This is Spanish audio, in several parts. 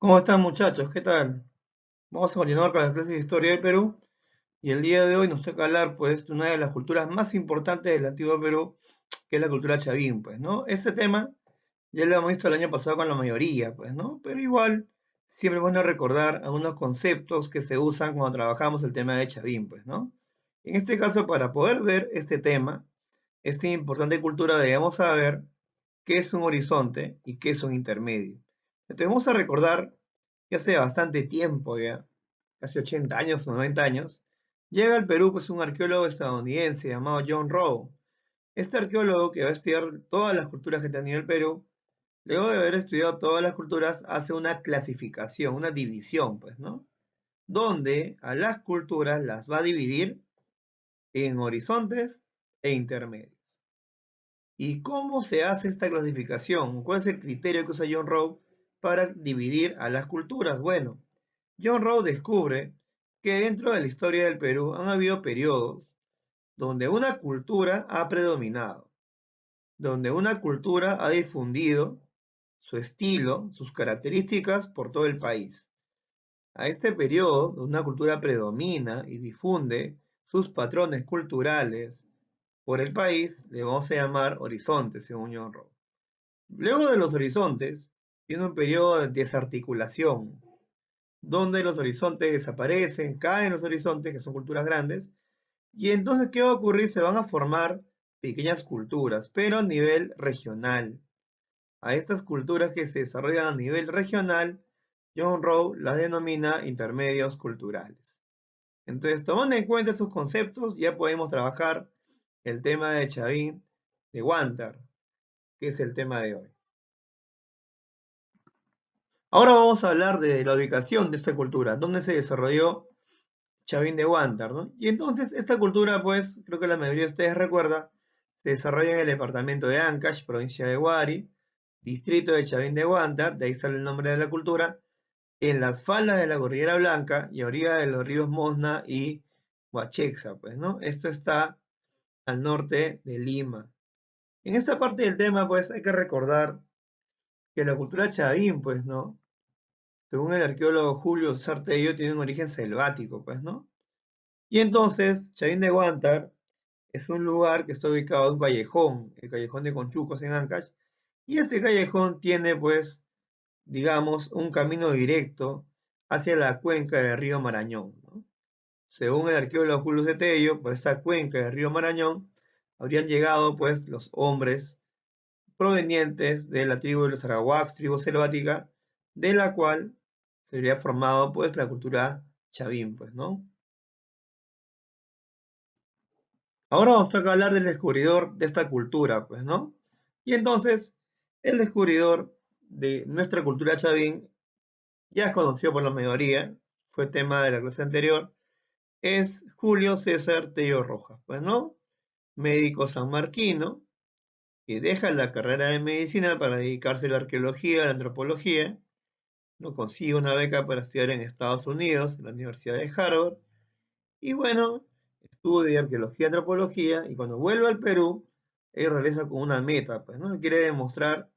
¿Cómo están muchachos? ¿Qué tal? Vamos a continuar con las clases de historia del Perú y el día de hoy nos toca hablar pues de una de las culturas más importantes del antiguo Perú, que es la cultura chavín, pues, ¿no? Este tema ya lo hemos visto el año pasado con la mayoría, pues, ¿no? Pero igual siempre es bueno recordar algunos conceptos que se usan cuando trabajamos el tema de chavín, pues, ¿no? En este caso, para poder ver este tema, esta importante cultura, debemos saber qué es un horizonte y qué es un intermedio. Entonces vamos a recordar que hace bastante tiempo ya, casi 80 años o 90 años, llega al Perú pues un arqueólogo estadounidense llamado John Rowe. Este arqueólogo que va a estudiar todas las culturas que tenía el Perú, luego de haber estudiado todas las culturas, hace una clasificación, una división, pues, ¿no? Donde a las culturas las va a dividir en horizontes e intermedios. ¿Y cómo se hace esta clasificación? ¿Cuál es el criterio que usa John Rowe para dividir a las culturas? Bueno, John Rowe descubre que dentro de la historia del Perú han habido periodos donde una cultura ha predominado, donde una cultura ha difundido su estilo, sus características por todo el país. A este periodo, donde una cultura predomina y difunde sus patrones culturales por el país, le vamos a llamar horizonte, según John Rowe. Luego de los horizontes, viene un periodo de desarticulación, donde los horizontes desaparecen, caen los horizontes, que son culturas grandes, y entonces, ¿qué va a ocurrir? Se van a formar pequeñas culturas, pero a nivel regional. A estas culturas que se desarrollan a nivel regional, John Rowe las denomina intermedios culturales. Entonces, tomando en cuenta estos conceptos, ya podemos trabajar el tema de Chavín de Huántar, que es el tema de hoy. Ahora vamos a hablar de la ubicación de esta cultura, dónde se desarrolló Chavín de Huántar, ¿no? Y entonces esta cultura, pues, creo que la mayoría de ustedes recuerda, se desarrolla en el departamento de Ancash, provincia de Huari, distrito de Chavín de Huántar, de ahí sale el nombre de la cultura, en las faldas de la Cordillera Blanca y a orilla de los ríos Mosna y Huachexa, pues, ¿no? Esto está al norte de Lima. En esta parte del tema, pues, hay que recordar que la cultura Chavín, pues, ¿no? Según el arqueólogo Julio Sartello, tiene un origen selvático, pues, ¿no? Y entonces, Chavín de Huántar es un lugar que está ubicado en un callejón, el callejón de Conchucos en Ancash, y este callejón tiene, pues, digamos, un camino directo hacia la cuenca del río Marañón, ¿no? Según el arqueólogo Julio Sartello, por esta cuenca del río Marañón habrían llegado, pues, los hombres provenientes de la tribu de los Arawaks, tribu selvática, de la cual se habría formado pues la cultura chavín, pues, ¿no? Ahora nos toca hablar del descubridor de esta cultura, pues, ¿no? Y entonces, el descubridor de nuestra cultura chavín, ya es conocido por la mayoría, fue tema de la clase anterior, es Julio César Tello Rojas, pues, ¿no? Médico sanmarquino, que deja la carrera de medicina para dedicarse a la arqueología, a la antropología, no consigue una beca para estudiar en Estados Unidos, en la Universidad de Harvard, y bueno, estudia arqueología y antropología, y cuando vuelve al Perú, él regresa con una meta, pues, ¿no? Quiere demostrar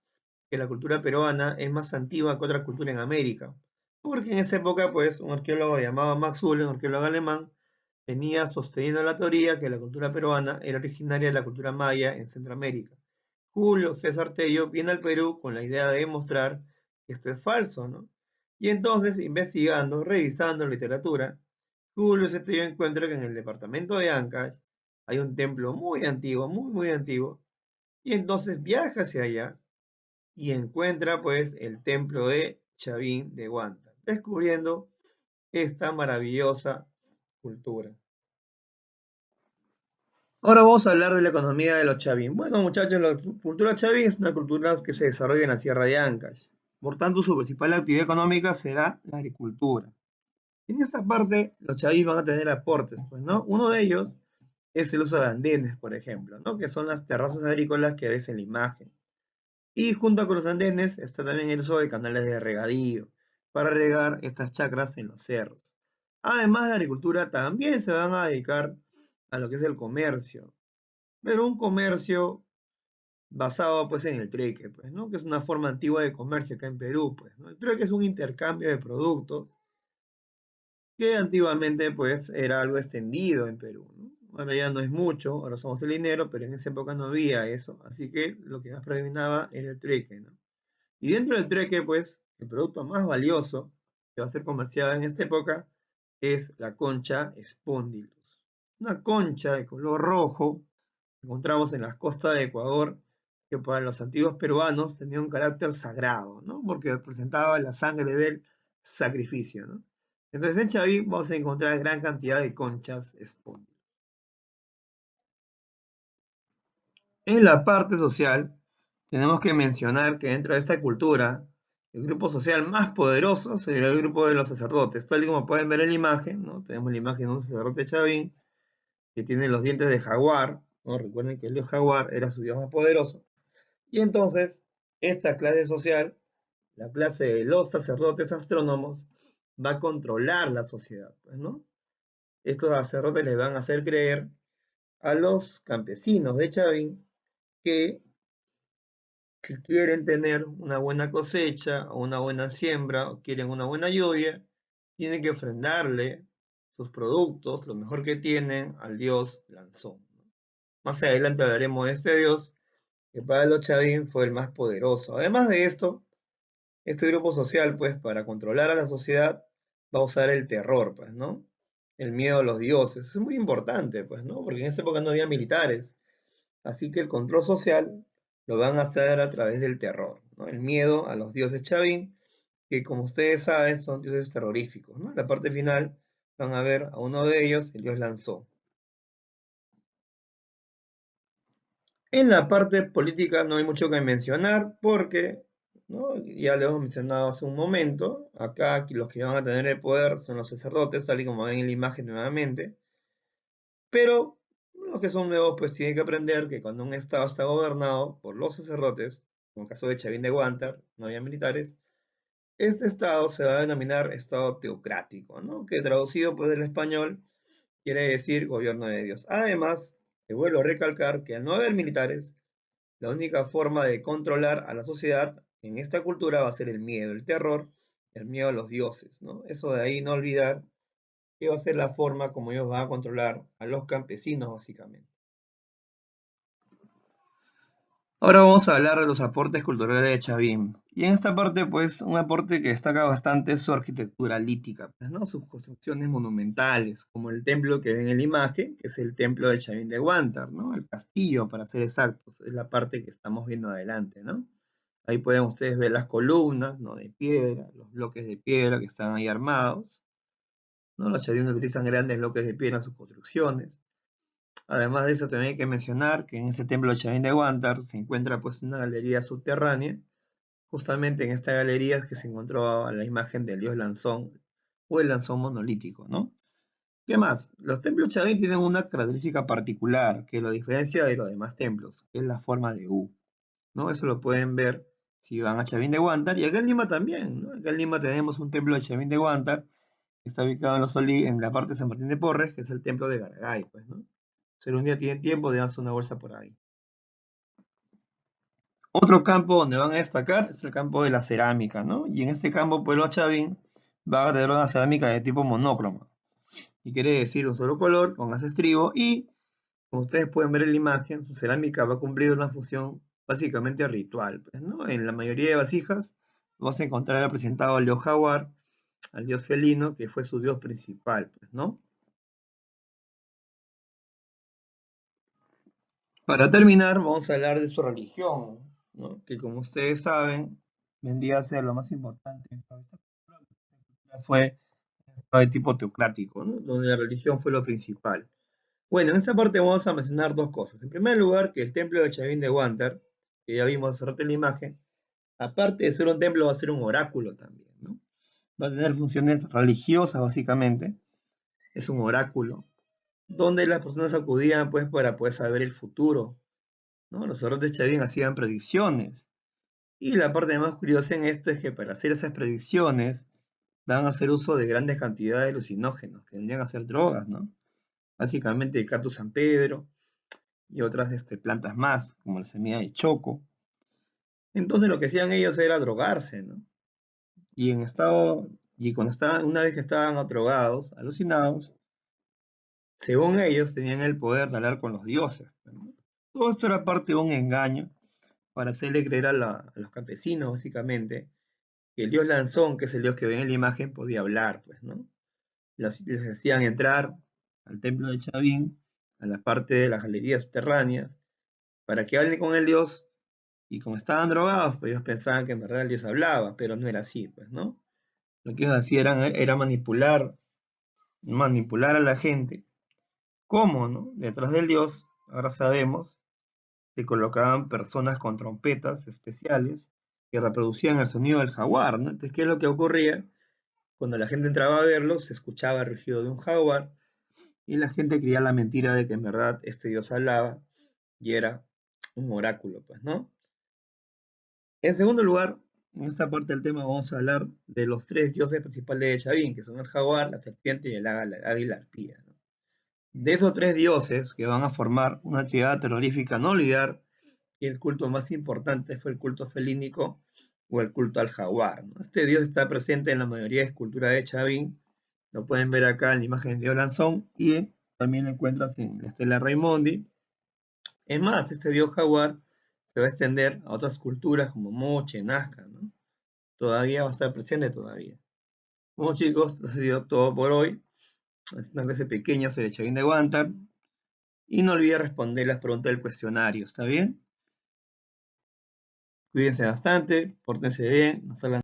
que la cultura peruana es más antigua que otra cultura en América, porque en esa época, pues, un arqueólogo llamado Max Uhle, un arqueólogo alemán, venía sosteniendo la teoría que la cultura peruana era originaria de la cultura maya en Centroamérica. Julio César Tello viene al Perú con la idea de demostrar que esto es falso, ¿no? Y entonces, investigando, revisando literatura, Julio César Tello encuentra que en el departamento de Ancash hay un templo muy antiguo, muy antiguo, y entonces viaja hacia allá y encuentra pues el templo de Chavín de Huántar, descubriendo esta maravillosa cultura. Ahora vamos a hablar de la economía de los chavín. Bueno, muchachos, la cultura chavín es una cultura que se desarrolla en la Sierra de Ancash. Por tanto, su principal actividad económica será la agricultura. En esta parte, los chavín van a tener aportes, pues, ¿no? Uno de ellos es el uso de andenes, por ejemplo, ¿no? Que son las terrazas agrícolas que ves en la imagen. Y junto con los andenes está también el uso de canales de regadío para regar estas chacras en los cerros. Además de la agricultura, también se van a dedicar a lo que es el comercio, pero un comercio basado pues en el trueque, pues, ¿no? Que es una forma antigua de comercio acá en Perú, pues, ¿no? El trueque es un intercambio de productos que antiguamente pues era algo extendido en Perú, ¿no? Ahora ya no es mucho, ahora somos el dinero, pero en esa época no había eso, así que lo que más predominaba era el trueque, ¿no? Y dentro del trueque, pues, el producto más valioso que va a ser comerciado en esta época es la concha Spondylus. Una concha de color rojo que encontramos en las costas de Ecuador, que para los antiguos peruanos tenía un carácter sagrado, ¿no? Porque representaba la sangre del sacrificio, ¿no? Entonces en Chavín vamos a encontrar gran cantidad de conchas Spondylus. En la parte social, tenemos que mencionar que dentro de esta cultura, el grupo social más poderoso sería el grupo de los sacerdotes. Tal y como pueden ver en la imagen, ¿no? Tenemos la imagen de un sacerdote chavín que tiene los dientes de jaguar, ¿no? Recuerden que el dios jaguar era su dios más poderoso. Y entonces, esta clase social, la clase de los sacerdotes astrónomos, va a controlar la sociedad, pues, ¿no? Estos sacerdotes les van a hacer creer a los campesinos de Chavín que quieren tener una buena cosecha o una buena siembra o quieren una buena lluvia, tienen que ofrendarle sus productos, lo mejor que tienen, al dios Lanzón. Más adelante hablaremos de este dios, que para los Chavín fue el más poderoso. Además de esto, este grupo social, pues, para controlar a la sociedad, va a usar el terror, pues, ¿no? El miedo a los dioses. Es muy importante, pues, ¿no? Porque en esa época no había militares. Así que el control social lo van a hacer a través del terror, ¿no? El miedo a los dioses Chavín, que como ustedes saben son dioses terroríficos, ¿no? En la parte final van a ver a uno de ellos, el dios Lanzó. En la parte política no hay mucho que mencionar porque, ¿no? Ya lo hemos mencionado hace un momento, acá los que van a tener el poder son los sacerdotes, tal y como ven en la imagen nuevamente, pero los que son nuevos pues tienen que aprender que cuando un estado está gobernado por los sacerdotes, como el caso de Chavín de Guantar, no había militares, este estado se va a denominar estado teocrático, ¿no? Que traducido pues del español quiere decir gobierno de Dios. Además, te vuelvo a recalcar que al no haber militares, la única forma de controlar a la sociedad en esta cultura va a ser el miedo, el terror, el miedo a los dioses, ¿no? Eso de ahí no olvidar que va a ser la forma como ellos van a controlar a los campesinos, básicamente. Ahora vamos a hablar de los aportes culturales de Chavín. Y en esta parte, pues, un aporte que destaca bastante es su arquitectura lítica, pues, ¿no? Sus construcciones monumentales, como el templo que ven en la imagen, que es el templo de Chavín de Guantar, ¿no? El castillo, para ser exactos, es la parte que estamos viendo adelante, ¿no? Ahí pueden ustedes ver las columnas, ¿no? De piedra, los bloques de piedra que están ahí armados, ¿no? Los chavín utilizan grandes bloques de piedra en sus construcciones. Además de eso, también hay que mencionar que en este templo de Chavín de Guantar se encuentra pues una galería subterránea. Justamente en esta galería es que se encontró la imagen del dios Lanzón o el Lanzón monolítico, ¿no? ¿Qué más? Los templos Chavín tienen una característica particular que lo diferencia de los demás templos, que es la forma de U, ¿no? Eso lo pueden ver si van a Chavín de Guantar y acá en Lima también, ¿no? Acá en Lima tenemos un templo de Chavín de Guantar que está ubicado en la parte de San Martín de Porres, que es el templo de Garagay, pues, ¿no? Si algún día tienen tiempo, déjense una bolsa por ahí. Otro campo donde van a destacar es el campo de la cerámica, ¿no? Y en este campo, Pueblo Chavín va a tener una cerámica de tipo monócroma. Y quiere decir un solo color, con gas estribo, y como ustedes pueden ver en la imagen, su cerámica va a cumplir una función básicamente ritual, pues, ¿no? En la mayoría de vasijas vamos a encontrar representado al dios jaguar, al dios felino, que fue su dios principal, pues, ¿no? Para terminar, vamos a hablar de su religión, ¿no? Que como ustedes saben, vendría a ser lo más importante en toda esta cultura, fue de tipo teocrático, ¿no? Donde la religión fue lo principal. Bueno, en esta parte vamos a mencionar dos cosas. En primer lugar, que el templo de Chavín de Guantar, que ya vimos hace rato en la imagen, aparte de ser un templo, va a ser un oráculo también, ¿no? Va a tener funciones religiosas, básicamente. Es un oráculo, donde las personas acudían, pues, para poder saber el futuro, ¿no? Los sacerdotes Chavín hacían predicciones. Y la parte más curiosa en esto es que para hacer esas predicciones van a hacer uso de grandes cantidades de alucinógenos, que vendrían a ser drogas, ¿no? Básicamente el Cactus San Pedro. y otras plantas más, como la semilla de choco. Entonces lo que hacían ellos era drogarse, ¿no? Y en estado, y cuando estaban, una vez que estaban drogados, alucinados, según ellos tenían el poder de hablar con los dioses, ¿no? Todo esto era parte de un engaño para hacerle creer a los campesinos, básicamente, que el dios Lanzón, que es el dios que ven en la imagen, podía hablar, pues, ¿no? Les hacían entrar al templo de Chavín, a la parte de las galerías subterráneas, para que hablen con el dios, y como estaban drogados, pues ellos pensaban que en verdad el dios hablaba, pero no era así, pues, ¿no? Lo que ellos hacían era manipular a la gente. ¿Cómo, no? Detrás del dios, ahora sabemos, se colocaban personas con trompetas especiales que reproducían el sonido del jaguar, ¿no? Entonces, ¿qué es lo que ocurría? Cuando la gente entraba a verlo, se escuchaba el rugido de un jaguar y la gente creía la mentira de que en verdad este dios hablaba y era un oráculo, pues, ¿no? En segundo lugar, en esta parte del tema vamos a hablar de los tres dioses principales de Chavín, que son el jaguar, la serpiente y el águila arpía, ¿no? De esos tres dioses que van a formar una triada terrorífica no olvidar, y el culto más importante fue el culto felínico o el culto al jaguar, ¿no? Este dios está presente en la mayoría de esculturas de Chavín, lo pueden ver acá en la imagen de Olanzón y también lo encuentras en la estela Raimondi. Es más, este dios jaguar se va a extender a otras culturas como Moche, Nazca, ¿no? Todavía va a estar presente todavía. Bueno chicos, eso ha sido todo por hoy. Es una clase pequeña sobre Chavín de Guantar. Y no olviden responder las preguntas del cuestionario, ¿está bien? Cuídense bastante, pórtense bien, no salgan